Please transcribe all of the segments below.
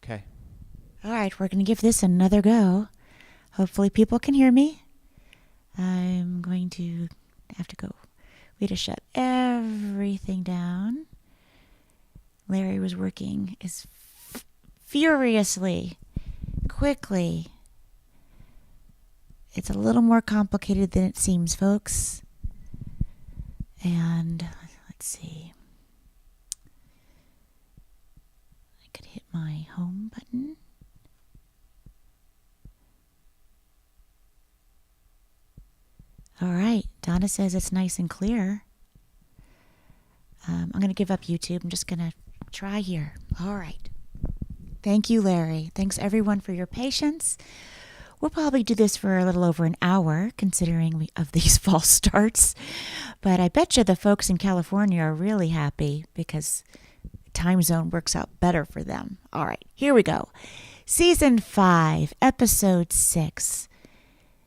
Okay. All right, we're going to give this another go. Hopefully people can hear me. I'm going to have to go. We had to shut everything down. Larry was working furiously, quickly. It's a little more complicated than it seems, folks. And let's see. I could hit my home button. All right. Donna says it's nice and clear. I'm going to give up YouTube. I'm just going to try here. All right. Thank you, Larry. Thanks, everyone, for your patience. We'll probably do this for a little over an hour, considering of these false starts. But I bet you the folks in California are really happy because time zone works out better for them. All right, here we go. Season 5, Episode 6,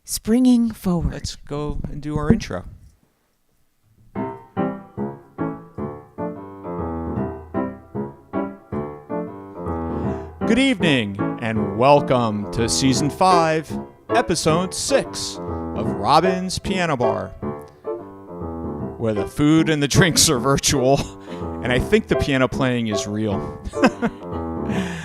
Springing Forward. Let's go and do our intro. Good evening, and welcome to Season 5, Episode 6 of Robin's Piano Bar, where the food and the drinks are virtual, and I think the piano playing is real.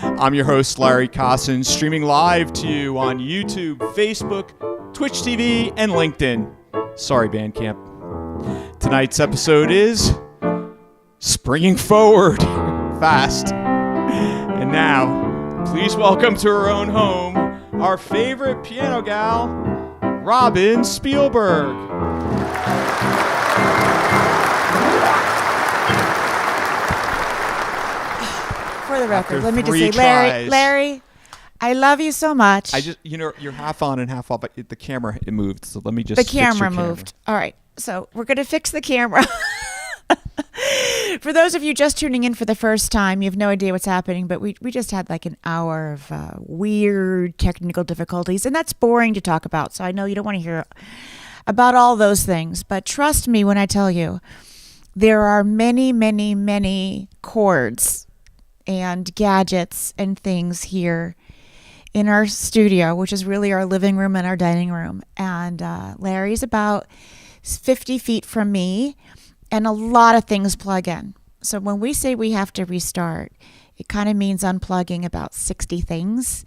I'm your host, Larry Kosson, streaming live to you on YouTube, Facebook, Twitch TV, and LinkedIn. Sorry, Bandcamp. Tonight's episode is Springing Forward Fast. And now, please welcome to her own home, our favorite piano gal, Robin Spielberg. For the record, let me just say, Larry, I love you so much. You're half on and half off, but the camera, it moved, so let me just The fix your camera moved. All right, so we're going to fix the camera. For those of you just tuning in for the first time, you have no idea what's happening, but we just had like an hour of weird technical difficulties, and that's boring to talk about, so I know you don't want to hear about all those things, but trust me when I tell you, there are many, many, many cords and gadgets and things here in our studio, which is really our living room and our dining room, and Larry's about 50 feet from me, and a lot of things plug in. So when we say we have to restart, it kind of means unplugging about 60 things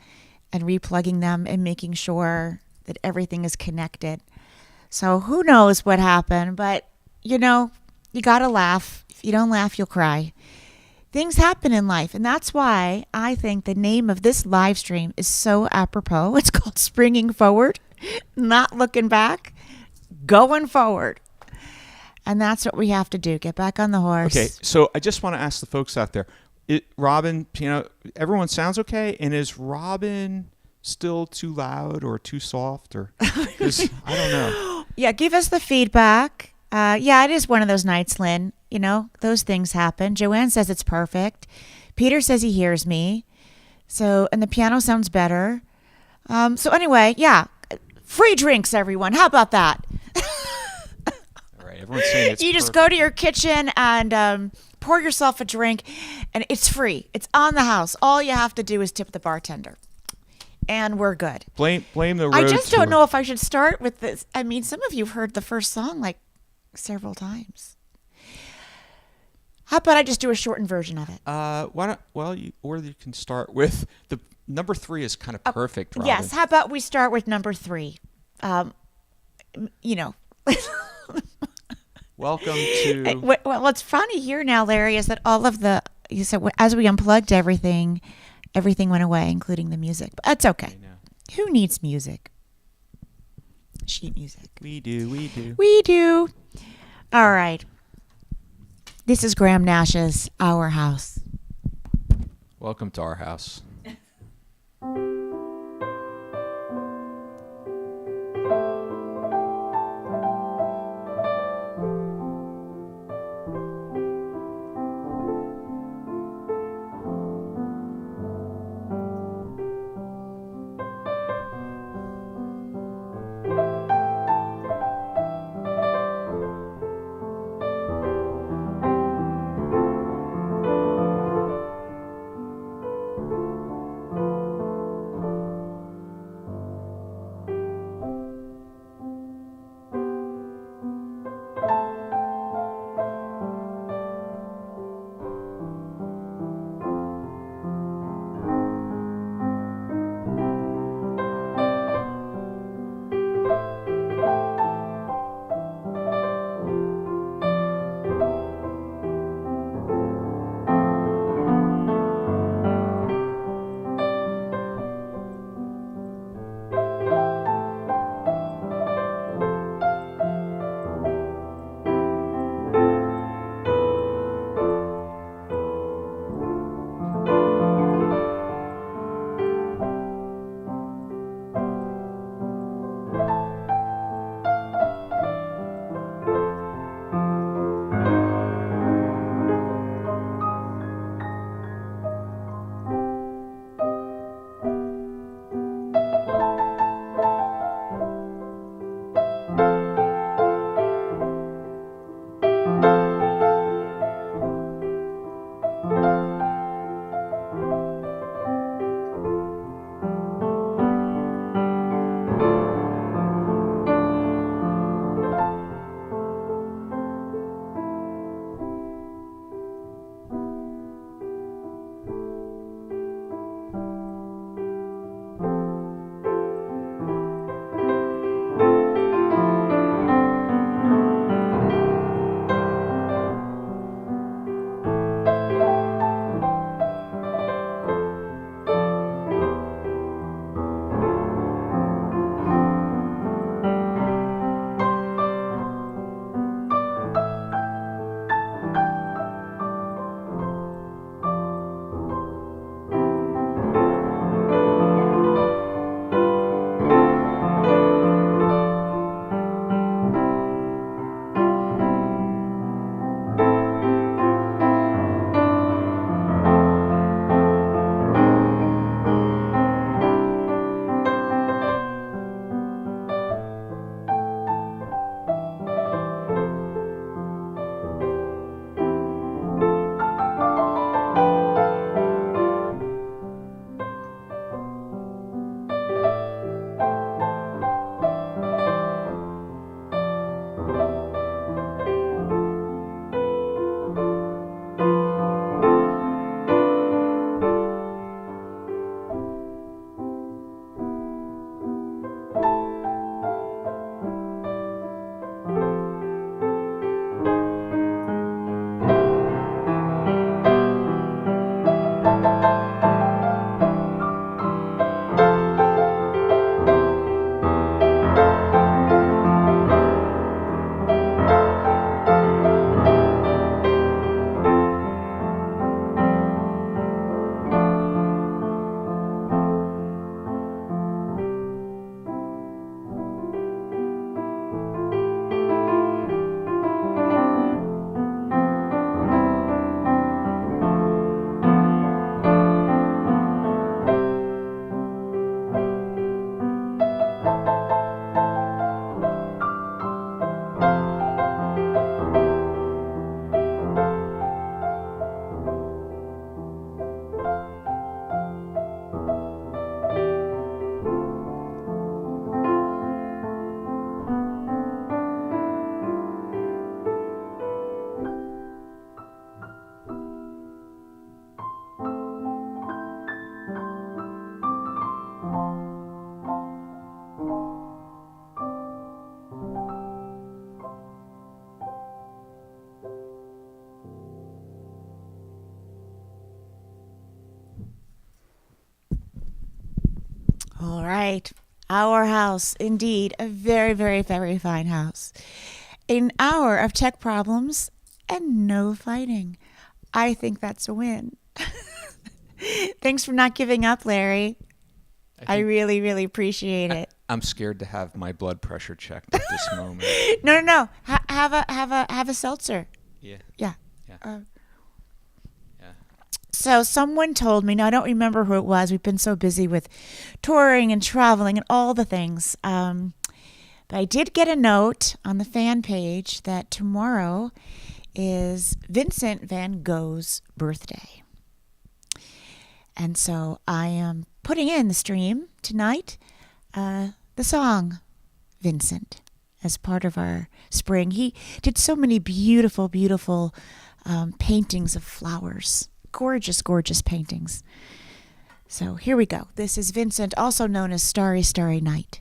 and replugging them and making sure that everything is connected. So who knows what happened, but you got to laugh. If you don't laugh, you'll cry. Things happen in life, and that's why I think the name of this live stream is so apropos. It's called Springing Forward, not looking back, going forward. And that's what we have to do. Get back on the horse. Okay, so I just want to ask the folks out there, Robin, everyone sounds okay? And is Robin still too loud or too soft? Or I don't know. Yeah, give us the feedback. Yeah, it is one of those nights, Lynn. Those things happen. Joanne says it's perfect. Peter says he hears me. So, and the piano sounds better. So anyway, yeah, free drinks, everyone. How about that? Everyone's saying it's you just go to your kitchen and pour yourself a drink, and it's free. It's on the house. All you have to do is tip the bartender, and we're good. Blame the road. I just don't know if I should start with this. I mean, some of you have heard the first song like several times. How about I just do a shortened version of it? You can start with the number 3 is kind of perfect, Robin. Yes. How about we start with number 3? Welcome to... What's funny here now, Larry, is that all of you said as we unplugged everything went away, including the music. But that's okay. Who needs music? Sheet music. We do. We do. All right. This is Graham Nash's Our House. Welcome to our house. right. Our house, indeed, a very, very, very fine house. An hour of tech problems and no fighting. I think that's a win. Thanks for not giving up, Larry. I really, really appreciate it. I'm scared to have my blood pressure checked at this moment. No. Have a seltzer. Yeah. Yeah. Yeah. So someone told me, now I don't remember who it was. We've been so busy with touring and traveling and all the things. But I did get a note on the fan page that tomorrow is Vincent van Gogh's birthday. And so I am putting in the stream tonight the song Vincent as part of our spring. He did so many beautiful, beautiful paintings of flowers. Gorgeous, gorgeous paintings. So here we go. This is Vincent, also known as Starry, Starry Night.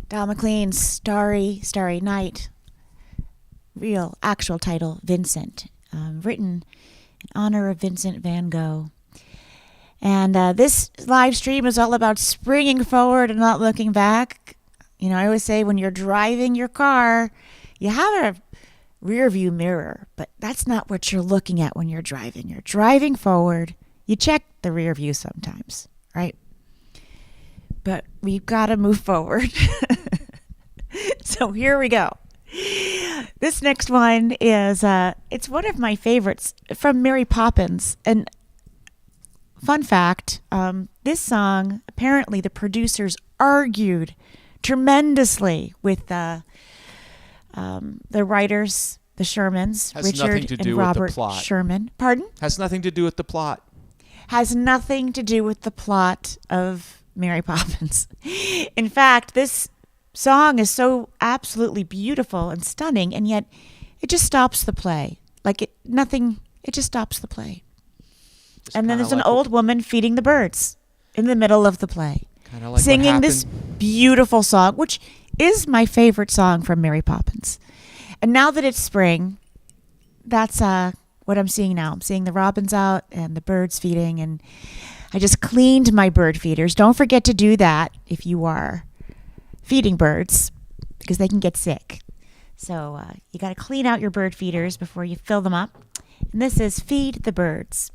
Dal McLean's Starry, Starry Night. Real, actual title, Vincent. Written in honor of Vincent van Gogh. And this live stream is all about springing forward and not looking back. You know, I always say when you're driving your car, you have a rear view mirror, but that's not what you're looking at when you're driving. You're driving forward. You check the rear view sometimes, right? But we've got to move forward. So here we go. This next one is it's one of my favorites from Mary Poppins. And fun fact, this song, apparently the producers argued tremendously with the writers, the Shermans, Has nothing Richard to and do with the Robert plot. Sherman. Pardon? Has nothing to do with the plot. Has nothing to do with the plot of Mary Poppins. In fact, this song is so absolutely beautiful and stunning, and yet it just stops the play. It just stops the play. It's And then kinda there's an like old woman feeding the birds in the middle of the play, Kind of like singing this beautiful song, which is my favorite song from Mary Poppins. And now that it's spring, that's what I'm seeing now. I'm seeing the robins out and the birds feeding, and I just cleaned my bird feeders. Don't forget to do that if you are feeding birds, because they can get sick. So you got to clean out your bird feeders before you fill them up. And this is Feed the Birds.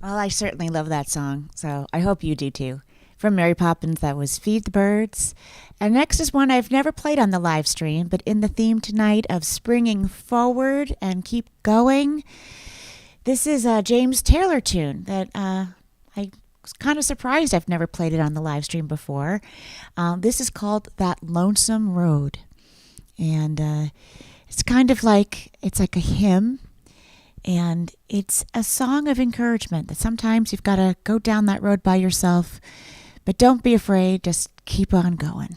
Well, I certainly love that song, so I hope you do too. From Mary Poppins, that was Feed the Birds. And next is one I've never played on the live stream, but in the theme tonight of springing forward and keep going. This is a James Taylor tune that I was kind of surprised I've never played it on the live stream before. This is called That Lonesome Road. And it's kind of like, it's like a hymn. And it's a song of encouragement that sometimes you've got to go down that road by yourself. But don't be afraid, just keep on going.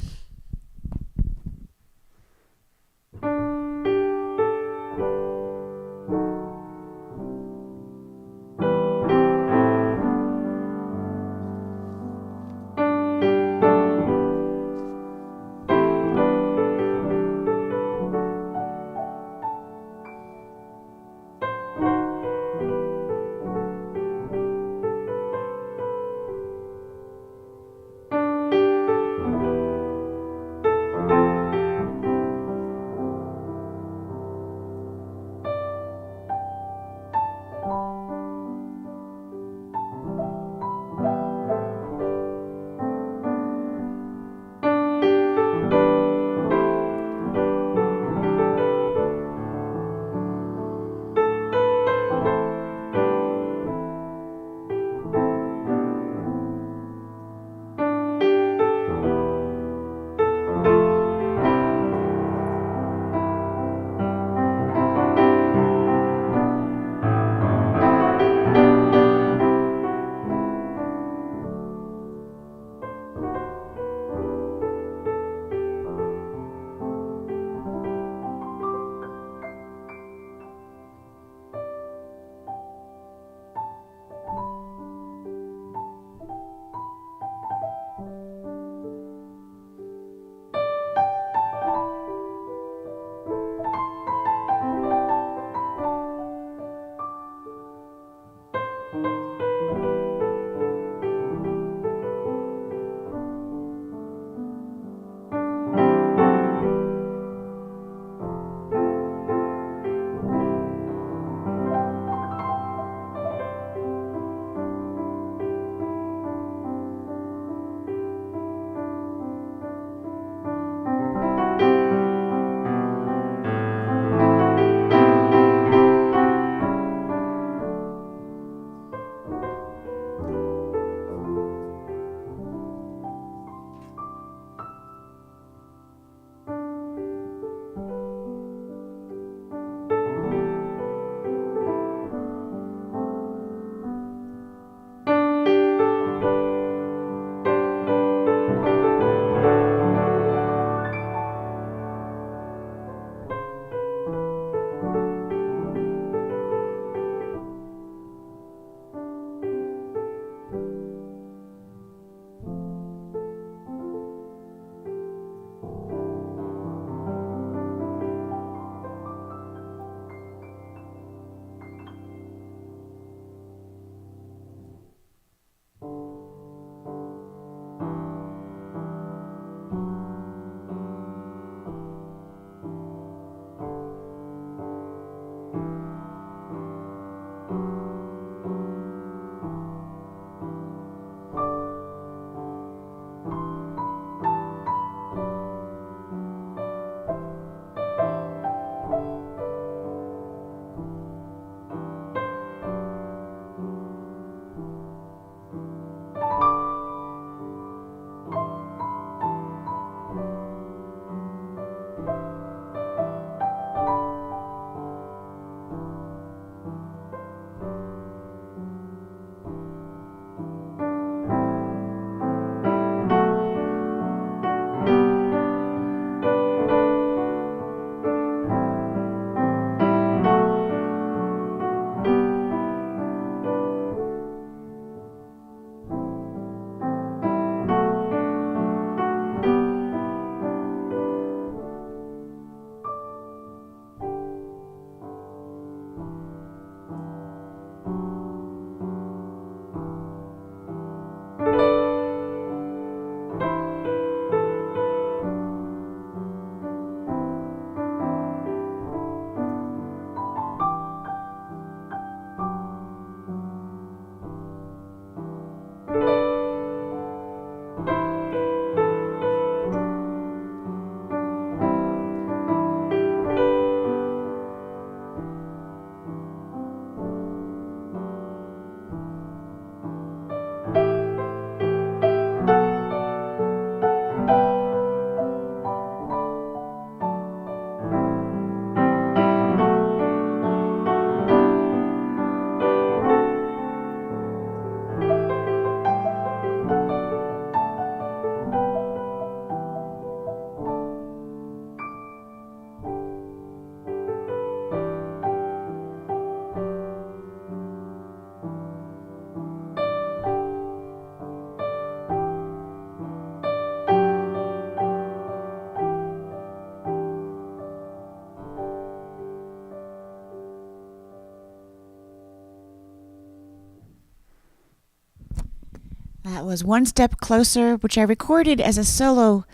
That was One Step Closer, which I recorded as a solo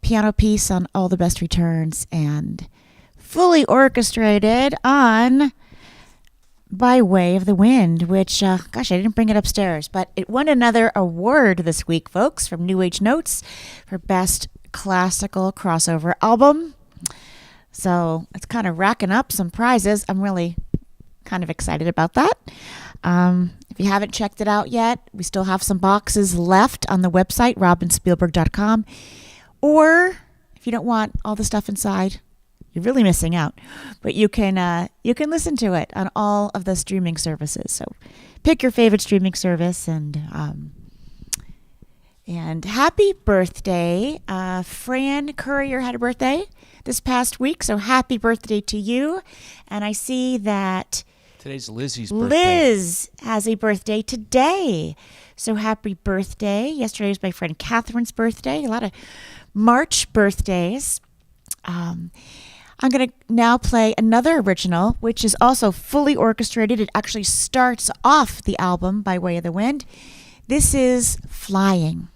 piano piece on All the Best Returns and fully orchestrated on By Way of the Wind, which, I didn't bring it upstairs, but it won another award this week, folks, from New Age Notes for Best Classical Crossover Album. So it's kind of racking up some prizes. I'm really kind of excited about that. If you haven't checked it out yet, we still have some boxes left on the website, robinspielberg.com. Or if you don't want all the stuff inside, you're really missing out. But you can listen to it on all of the streaming services. So pick your favorite streaming service and happy birthday. Fran Courier had a birthday this past week, so happy birthday to you. And I see that Today's Lizzie's birthday. Liz has a birthday today. So happy birthday. Yesterday was my friend Catherine's birthday. A lot of March birthdays. I'm going to now play another original, which is also fully orchestrated. It actually starts off the album By Way of the Wind. This is Flying.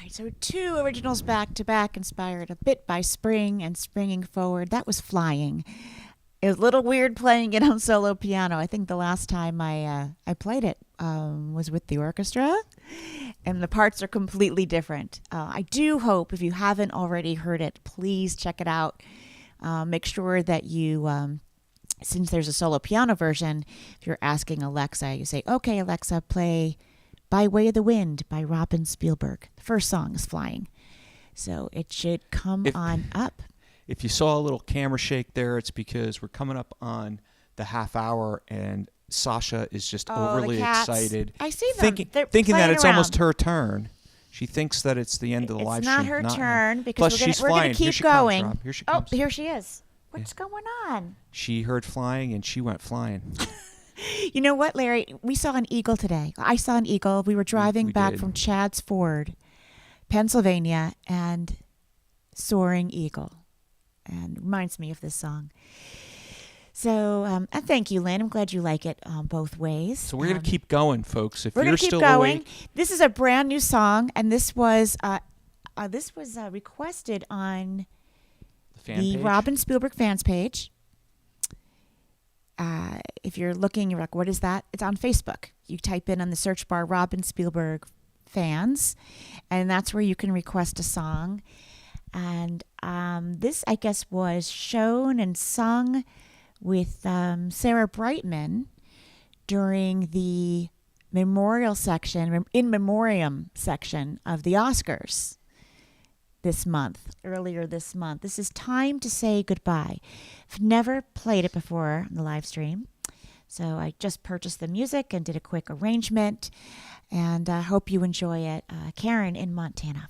right, so two originals back to back, inspired a bit by spring and springing forward. That was Flying. It was a little weird playing it on solo piano. I think the last time I played it was with the orchestra, and the parts are completely different. I do hope, if you haven't already heard it, please check it out. Make sure that you, since there's a solo piano version, if you're asking Alexa, you say, "Okay, Alexa, play By Way of the Wind by Robin Spielberg." The first song is Flying. So it should come on up. If you saw a little camera shake there, it's because we're coming up on the half hour and Sasha is just overly excited. I see them. Thinking that it's around. almost her turn. She thinks that it's the end of the live stream. It's not her turn because Plus we're going to keep going. Comes, here she comes. Oh, here she is. What's going on? She heard flying and she went flying. You know what, Larry? We saw an eagle today. I saw an eagle. We were driving back from Chadds Ford, Pennsylvania, and soaring eagle. And reminds me of this song. So, thank you, Lynn. I'm glad you like it both ways. So we're going to keep going, folks. If we're you're keep still going. awake, this is a brand new song, and this was requested on the Robin Spielberg fans page. If you're looking, you're like, "What is that?" It's on Facebook. You type in on the search bar Robin Spielberg fans, and that's where you can request a song. And this, I guess, was shown and sung with Sarah Brightman during the memorial section, in memoriam section of the Oscars earlier this month. This is Time to Say Goodbye. I've never played it before on the live stream, so I just purchased the music and did a quick arrangement, and I hope you enjoy it. Karen in Montana.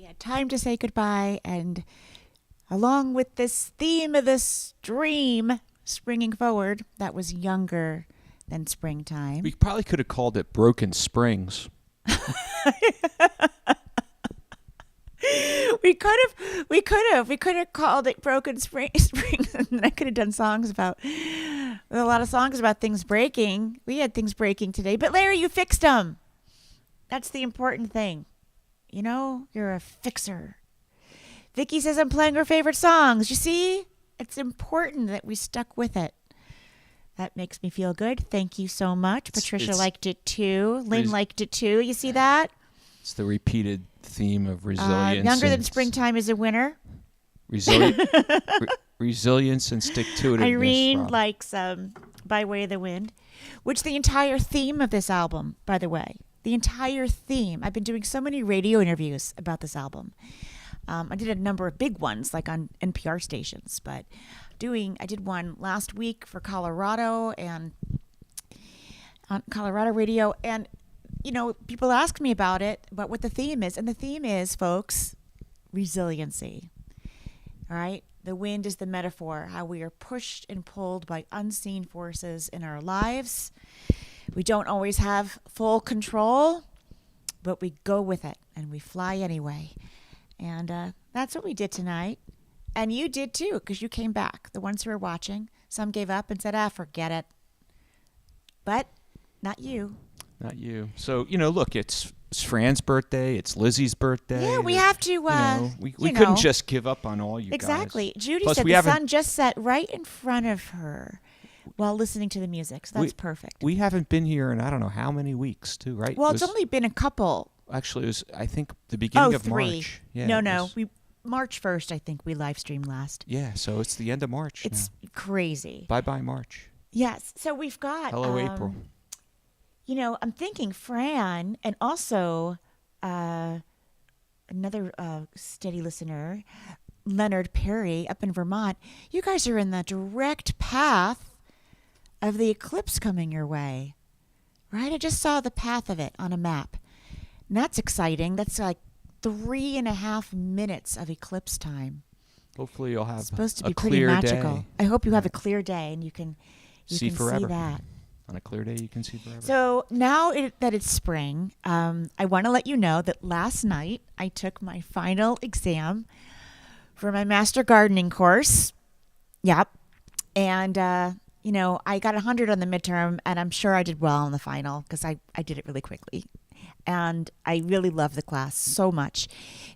Yeah, time to say goodbye. And along with this theme of this dream springing forward, that was younger than springtime. We probably could have called it Broken Springs. We could have called it Broken Springs, and then I could have done a lot of songs about things breaking. We had things breaking today, but Larry, you fixed them. That's the important thing. You know, you're a fixer. Vicky says I'm playing her favorite songs. You see, it's important that we stuck with it. That makes me feel good. Thank you so much. Patricia liked it too. Lynn liked it too. You see that? It's the repeated theme of resilience. Younger than springtime is a winner. Resilience and stick-to-itiveness. Irene likes By Way of the Wind, which the entire theme of this album, by the way. The entire theme. I've been doing so many radio interviews about this album. I did a number of big ones, like on NPR stations, but I did one last week for Colorado and on Colorado radio, and you know, people ask me about what the theme is, and the theme is, folks, resiliency. All right? The wind is the metaphor, how we are pushed and pulled by unseen forces in our lives. We don't always have full control, but we go with it, and we fly anyway. And that's what we did tonight. And you did too, because you came back. The ones who were watching, some gave up and said, forget it. But not you. Not you. So, look, it's Fran's birthday. It's Lizzie's birthday. Yeah, we have to. We couldn't just give up on all you guys. Exactly. Judy said the sun just set right in front of her while listening to the music. So that's perfect. We haven't been here in I don't know how many weeks, too, right? Well, it's only been a couple. Actually, it was, I think, the beginning of 3. March. Yeah, no. March 1st, I think we live streamed last. Yeah, so it's the end of March. It's crazy. Bye-bye, March. Yes. So we've got... Hello, April. I'm thinking Fran and also another steady listener, Leonard Perry up in Vermont. You guys are in the direct path of the eclipse coming your way, right? I just saw the path of it on a map. And that's exciting. That's like 3.5 minutes of eclipse time. Hopefully you'll have supposed to be a pretty clear magical. day. I hope you have a clear day and you can see forever. See that. On a clear day, you can see forever. So now that it's spring, I want to let you know that last night I took my final exam for my master gardening course. Yep. And, I got 100 on the midterm, and I'm sure I did well on the final because I did it really quickly. And I really love the class so much.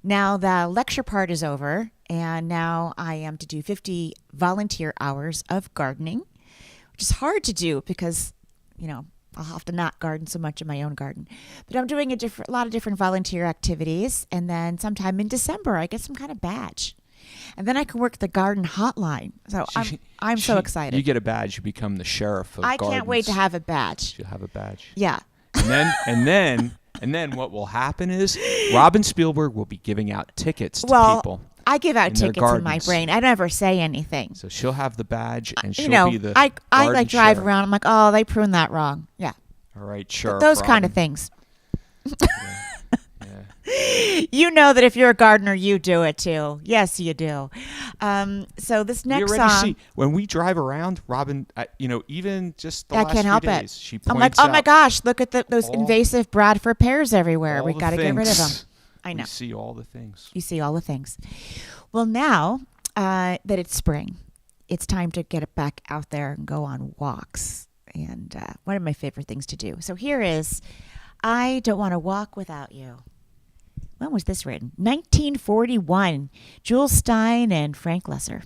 Now the lecture part is over, and now I am to do 50 volunteer hours of gardening, which is hard to do because, I'll have to not garden so much in my own garden. But I'm doing a lot of different volunteer activities, and then sometime in December I get some kind of badge. And then I can work the garden hotline. So I'm so excited. You get a badge, you become the sheriff of I gardens. can't wait to have a badge. You'll have a badge. Yeah. And then what will happen is Robin Spielberg will be giving out tickets to people. I give out tickets in my brain. I never say anything. So she'll have the badge, and she'll be the I garden drive sheriff. around. I'm like, oh, they pruned that wrong. Yeah. All right, sure. Those kind of things. Yeah. You know that if you're a gardener, you do it too. Yes, you do. So this next we already song, see when we drive around, Robin. Even just the I last can't few help days, it. she I'm points like, oh my out gosh, look at those invasive Bradford pears everywhere. We all the got to get rid of them. things. I know. We see all the things. You see all the things. Well, now that it's spring, it's time to get it back out there and go on walks. And one of my favorite things to do. So here is I Don't Want to Walk Without You. When was this written? 1941. Jules Stein and Frank Lesser.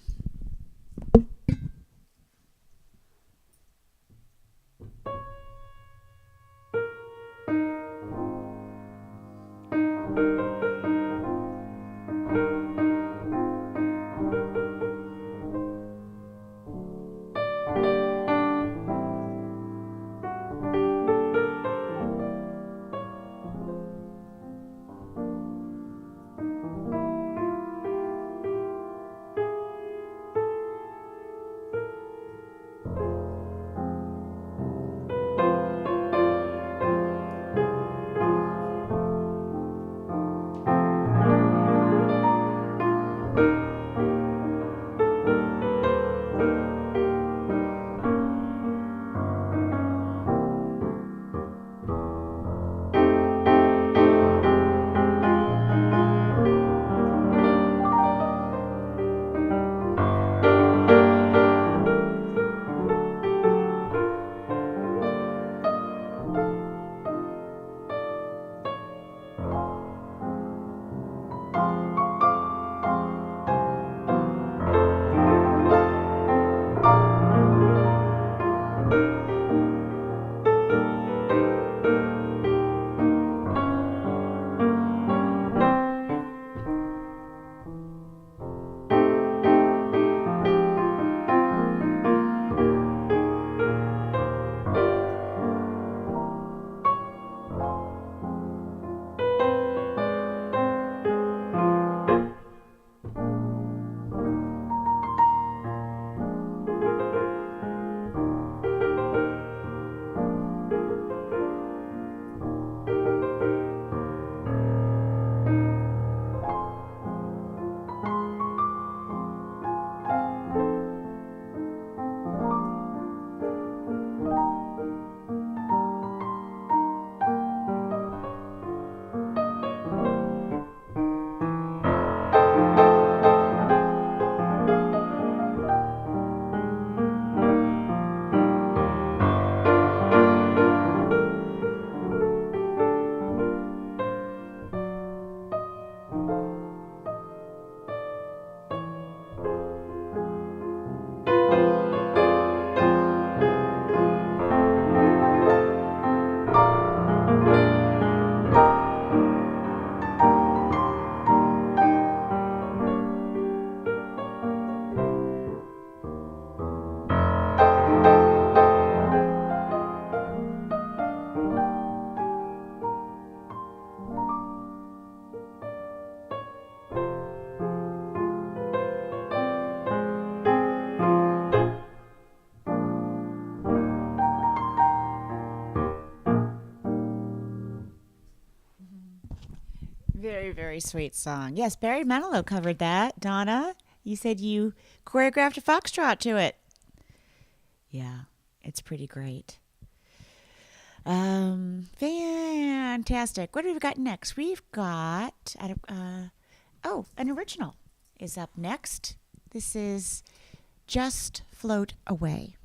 Very, very sweet song. Yes, Barry Manilow covered that. Donna, you said you choreographed a foxtrot to it. Yeah, it's pretty great. Fantastic. What have we got next? We've got an original is up next. This is Just Float Away.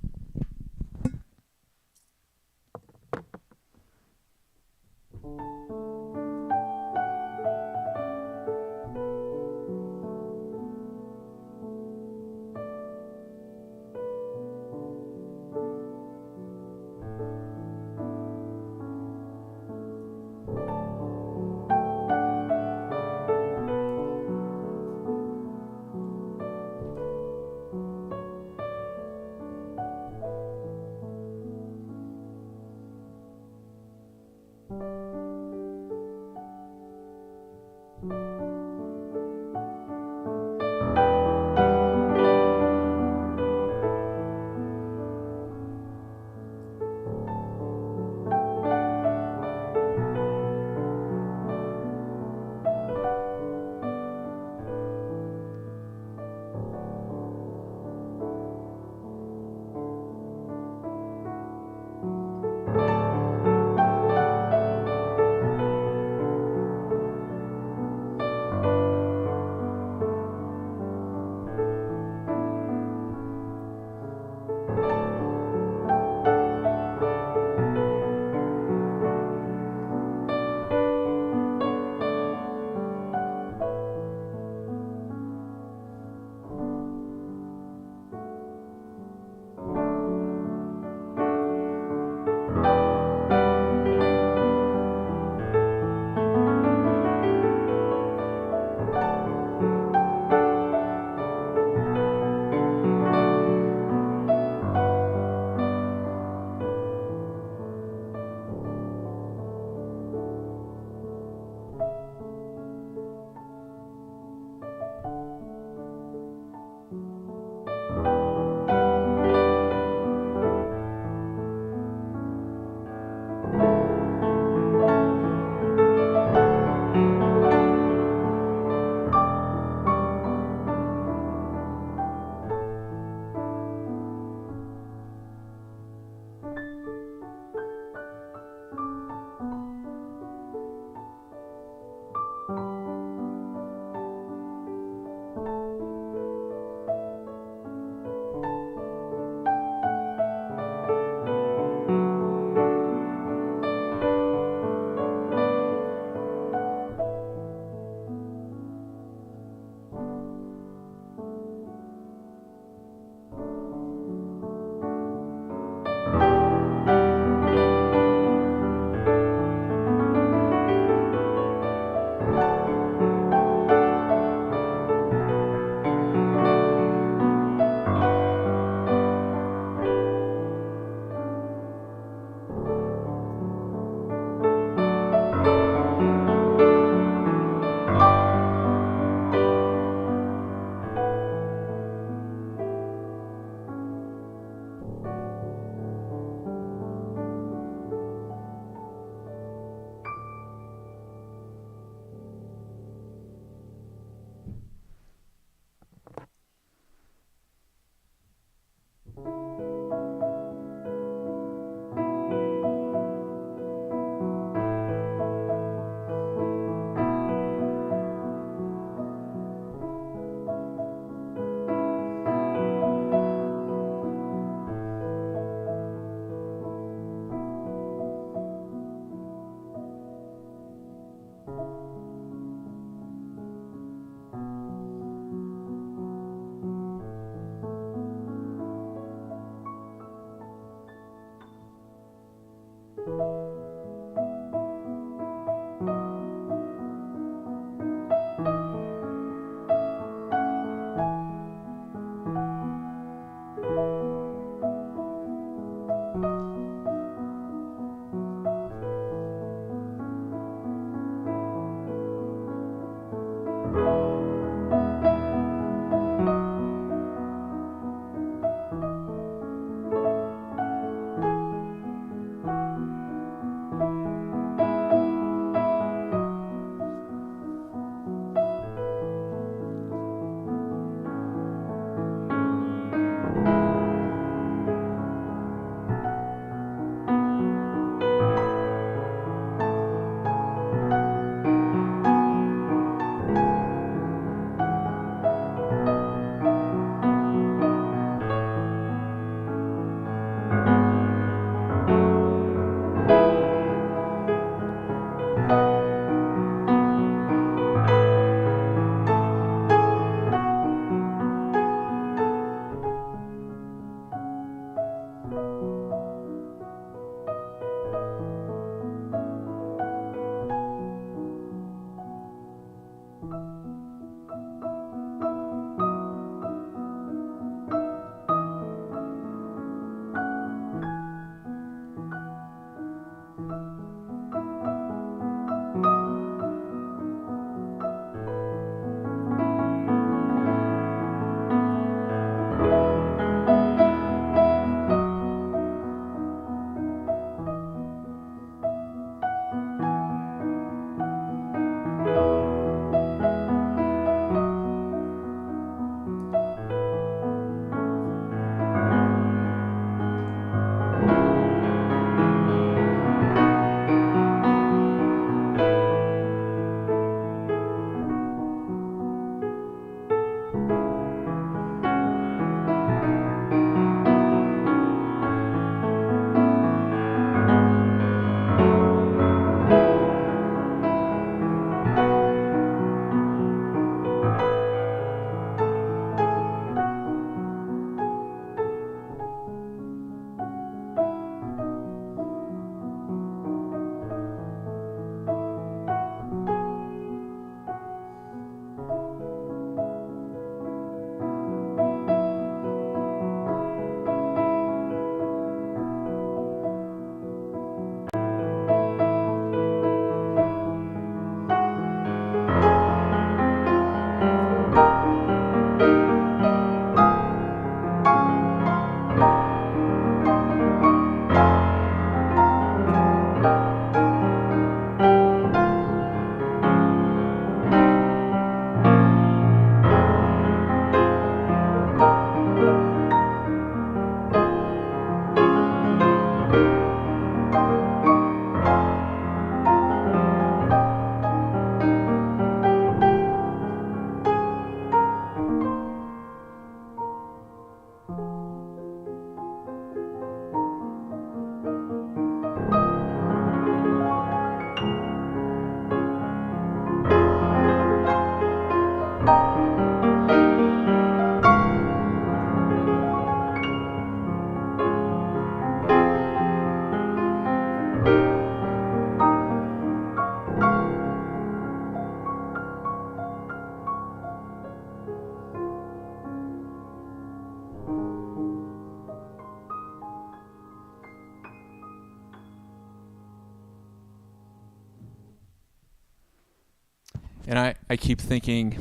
And I keep thinking,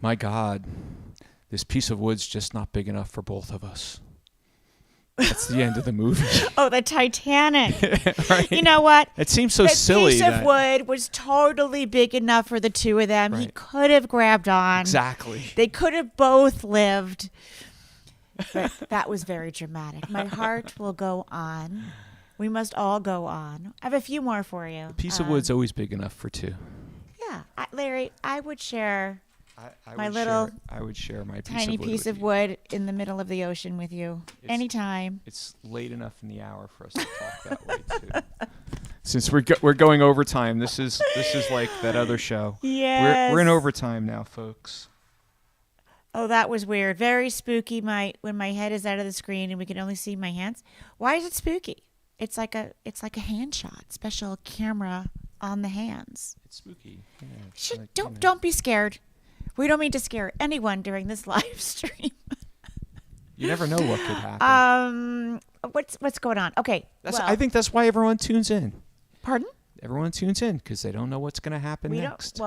my God, this piece of wood's just not big enough for both of us. That's the end of the movie. Oh, the Titanic. Right? You know what? It seems so that silly. Piece of wood was totally big enough for the two of them. He Right. could have grabbed on. Exactly. They could have both lived. But that was very dramatic. My heart will go on. We must all go on. I have a few more for you. A piece of wood's always big enough for two. Yeah. Larry, I would share I would share my tiny piece of wood in the middle of the ocean with you anytime. It's late enough in the hour for us to talk that way too. Since we're going overtime, this is like that other show. Yes. We're in overtime now, folks. Oh, that was weird. Very spooky. When my head is out of the screen and we can only see my hands. Why is it spooky? It's like a hand shot. Special camera on the hands. It's spooky. Yeah, Don't be scared. We don't mean to scare anyone during this live stream. You never know what could happen. What's going on? Okay. I think that's why everyone tunes in. Pardon? Everyone tunes in because they don't know what's going to happen next.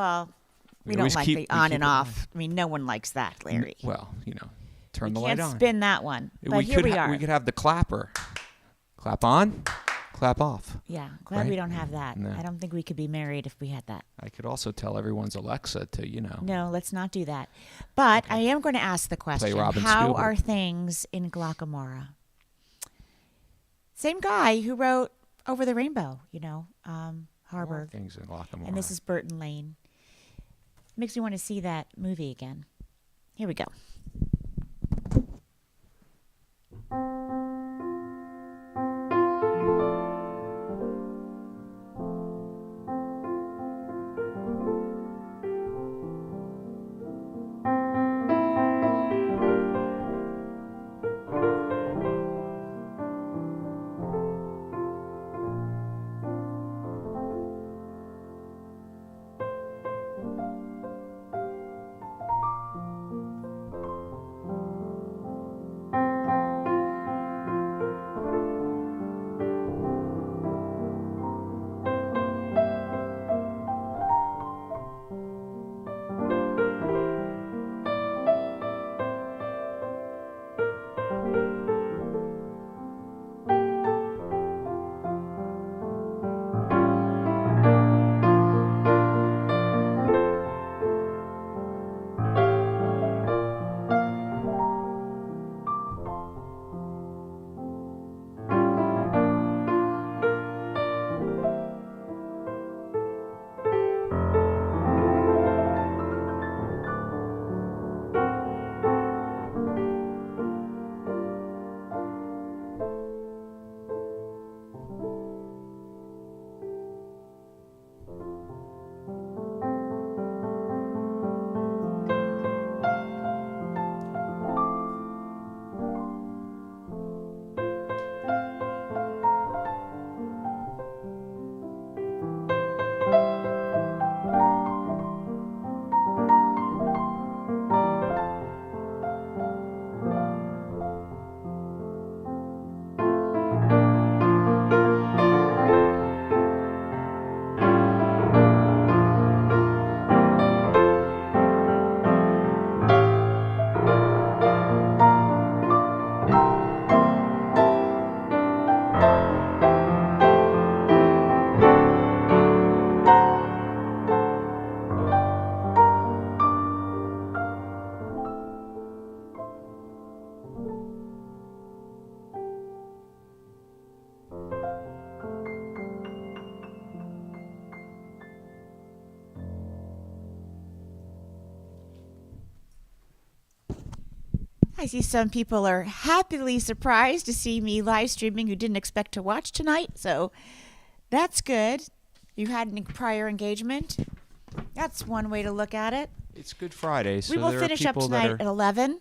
We don't like the on and off. I mean, no one likes that, Larry. Well, turn the light on. We can't spin that one. But here we are. We could have the clapper. Clap on, clap off. Yeah, glad right? we don't have that. No. I don't think we could be married if we had that. I could also tell everyone's Alexa to, No, let's not do that. But I am going to ask the question, how Spielberg. are things in Glockamora? Same guy who wrote Over the Rainbow, Harburg. Things in Glockamora. And this is Burton Lane. Makes me want to see that movie again. Here we go. I see some people are happily surprised to see me live streaming who didn't expect to watch tonight, so that's good. You had a prior engagement. That's one way to look at it. It's Good Friday, so we will there finish are up people tonight that at 11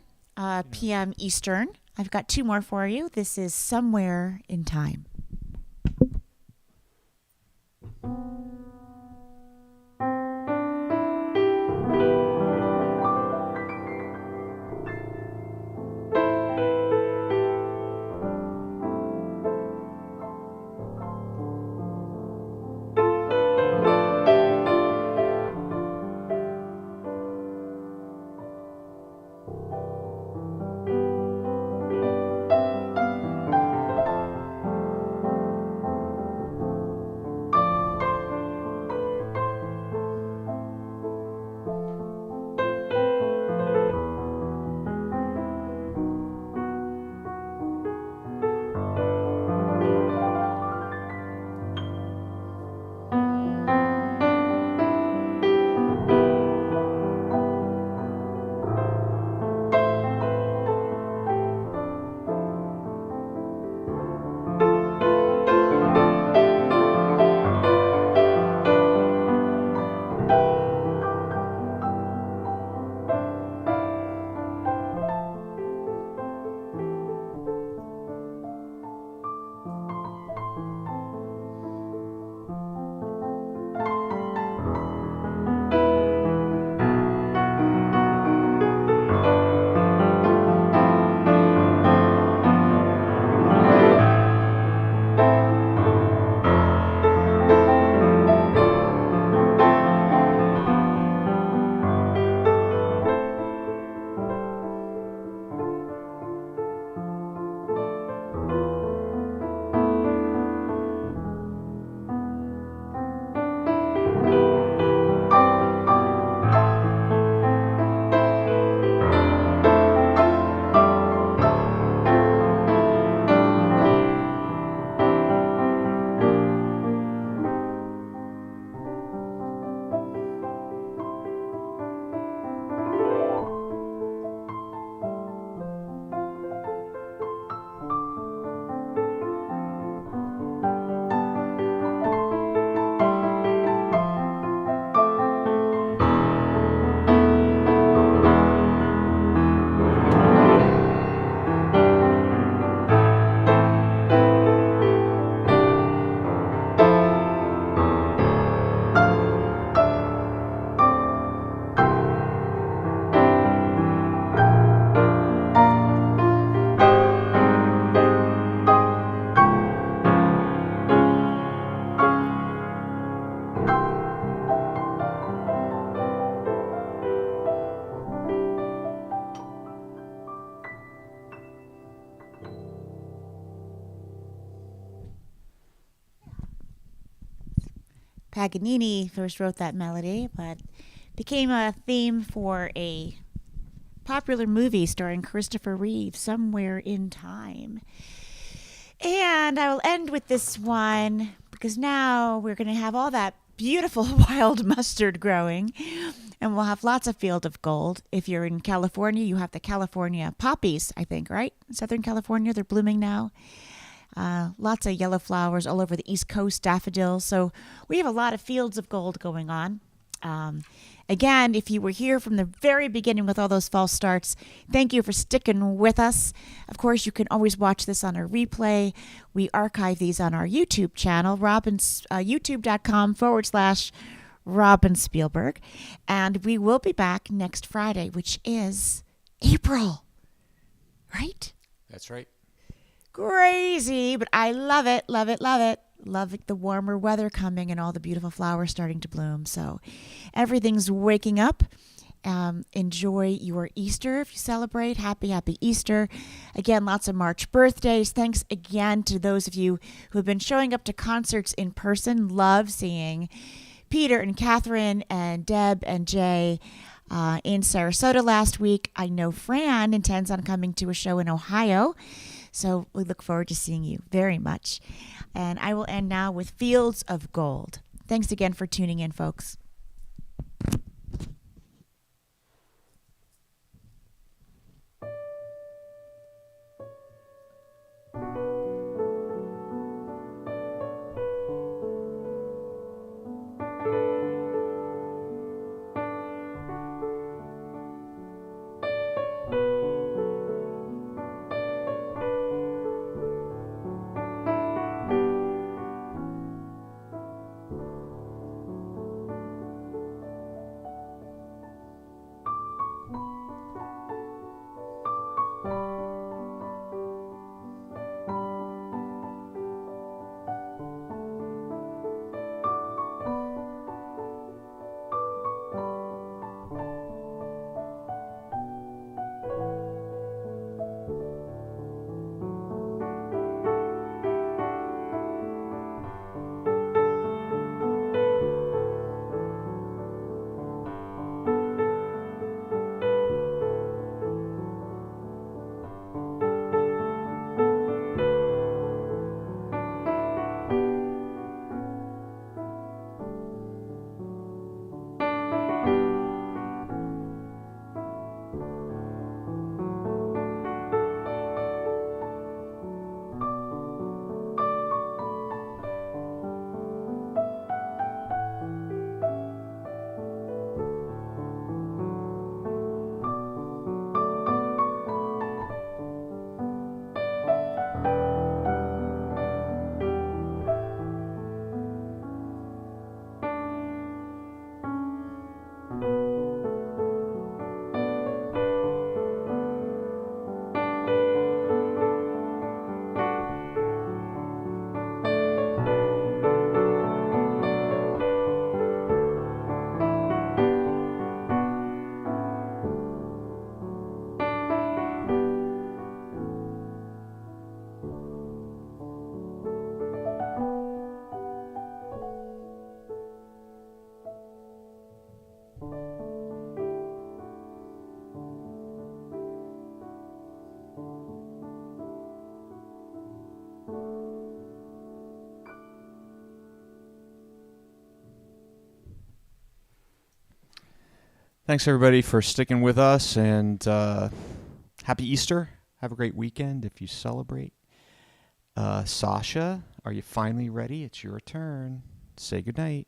p.m. Eastern. I've got two more for you. This is Somewhere in Time. Paganini first wrote that melody, but became a theme for a popular movie starring Christopher Reeve, Somewhere in Time. And I will end with this one because now we're going to have all that beautiful wild mustard growing, and we'll have lots of field of gold. If you're in California, you have the California poppies, I think, right? Southern California, they're blooming now. Lots of yellow flowers all over the East Coast, daffodils. So we have a lot of fields of gold going on. Again, if you were here from the very beginning with all those false starts, thank you for sticking with us. Of course, you can always watch this on a replay. We archive these on our YouTube channel, youtube.com/Robin Spielberg. And we will be back next Friday, which is April. Right? That's right. Crazy, but I love it, love it, love it. Love the warmer weather coming and all the beautiful flowers starting to bloom. So everything's waking up. Enjoy your Easter if you celebrate. Happy, happy Easter. Again, lots of March birthdays. Thanks again to those of you who have been showing up to concerts in person. Love seeing Peter and Catherine and Deb and Jay in Sarasota last week. I know Fran intends on coming to a show in Ohio. So we look forward to seeing you very much. And I will end now with Fields of Gold. Thanks again for tuning in, folks. Thanks, everybody, for sticking with us, and happy Easter. Have a great weekend if you celebrate. Sasha, are you finally ready? It's your turn. Say goodnight.